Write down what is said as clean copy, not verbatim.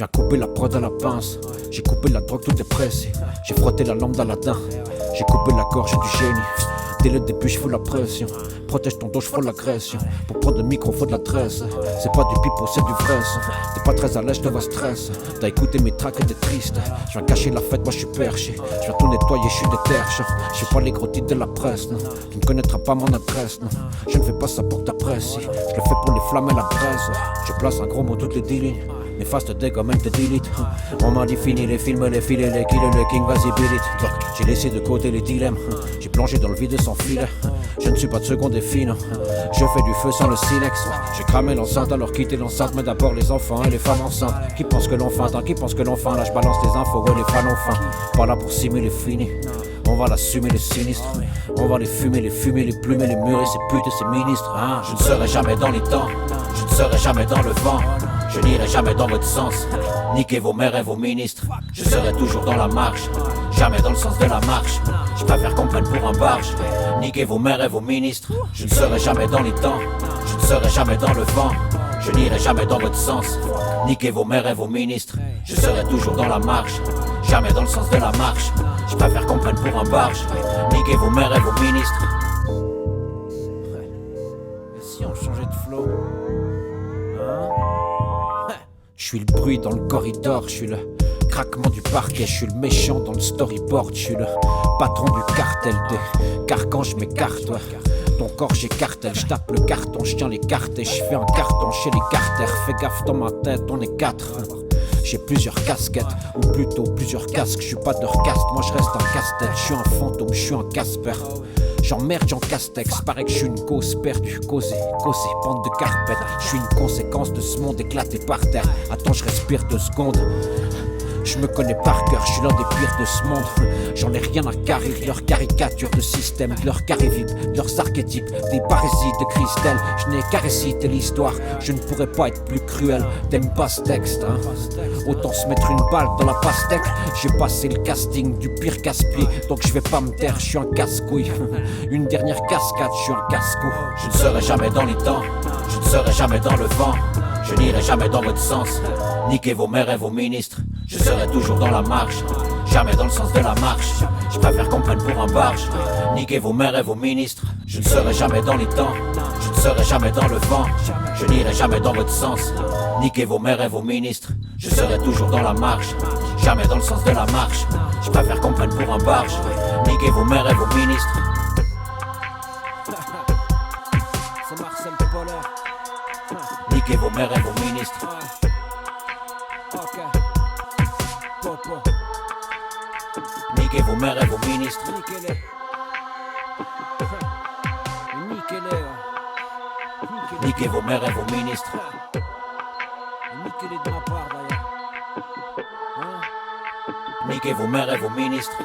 viens couper la prod à la pince. J'ai coupé la drogue, tout est pressé. J'ai frotté la lampe d'Aladin. J'ai coupé la gorge du génie. Dès le début, je fous la pression. Protège ton dos, je frôle l'agression. Pour prendre le micro, faut de la tresse. C'est pas du pipeau, c'est du vrai son. T'es pas très à l'aise, je te vois stress. T'as écouté mes tracks et t'es triste. Je viens cacher la fête, moi je suis perché. Je viens tout nettoyer, je suis déterre. J'ai pas les gros titres de la presse, non. Tu ne connaîtras pas mon adresse, non. Je ne fais pas ça pour t'apprécier. Je le fais pour les flammes et la braise. Je place un gros mot toutes les 10 lignes. Néfaste dès quand même te delete. On m'a dit fini les films, les filets, les kills, le king, vas-y beat it. Donc j'ai laissé de côté les dilemmes. J'ai plongé dans le vide sans filet. Je ne suis pas de seconde et fine. Je fais du feu sans le silex. J'ai cramé l'enceinte alors quitter l'enceinte. Mais d'abord les enfants et les femmes enceintes. Qui pensent que l'enfant, qui pensent que l'enfant. Là je balance les infos, ouais les fans ont faim. Pas là pour simuler fini. On va l'assumer les sinistres. On va les fumer, les plumer, les murs et ces putes et ces ministres, hein. Je ne serai jamais dans les temps. Je ne serai jamais dans le vent. Je n'irai jamais dans votre sens. Niquez vos maires et vos ministres. Je serai toujours dans la marche. Jamais dans le sens de la marche. Je préfère qu'on prenne pour un barge. Niquez vos maires et vos ministres. Je ne serai jamais dans les temps. Je ne serai jamais dans le vent. Je n'irai jamais dans votre sens. Niquez vos maires et vos ministres. Je serai toujours dans la marche. Jamais dans le sens de la marche. Je préfère qu'on prenne pour un barge. Niquez vos maires et vos ministres. Et si on changeait de flow, hein? Je suis le bruit dans le corridor, je suis le craquement du parquet, je suis le méchant dans le storyboard, je suis le patron du cartel des carcans, je m'écarte, ouais. Ton corps j'écartèle, je tape le carton, je tiens les cartes et je fais un carton chez les carters. Fais gaffe dans ma tête, on est 4. J'ai plusieurs casquettes, ou plutôt plusieurs casques. Je suis pas de recaste, moi je reste un casse-tête. Je suis un fantôme, je suis un Casper. J'emmerde Jean Castex, paraît que je suis une cause perdue. Causée, bande de carpette. Je suis une conséquence de ce monde éclaté par terre. Attends, je respire 2 secondes. Je me connais par cœur, je suis l'un des pires de ce monde. J'en ai rien à carrer de leurs caricatures de système, de leurs carrés vides, de leurs archétypes, des parasites de Christelle. Je n'ai qu'à réciter l'histoire, je ne pourrais pas être plus cruel. T'aimes pas ce texte, hein? Autant se mettre une balle dans la pastèque. J'ai passé le casting du pire casse-pied, donc je vais pas me taire, je suis un casse-couille. Une dernière cascade, je suis un casse-cou. Je ne serai jamais dans les temps, je ne serai jamais dans le vent. Je n'irai jamais dans votre sens. Niquez vos maires et vos ministres. Je serai toujours dans la marche. Jamais dans le sens de la marche. Je préfère qu'on prenne pour un barge. Niquez vos maires et vos ministres. Je ne serai jamais dans les temps. Je ne serai jamais dans le vent. Je n'irai jamais dans votre sens. Niquez vos maires et vos ministres. Je serai toujours dans la marche. Jamais dans le sens de la marche. Je préfère qu'on prenne pour un barge. Niquez vos maires et vos ministres. C'est Marcel Polaire. Niquez vos maires et vos ministres. Ok. Popo. Niquez vos maires et vos ministres. Niquez-les. Niquez-les. Niquez vos maires et vos ministres. Niquez-les de ma part d'ailleurs. Hein? Niquez vos maires et vos ministres.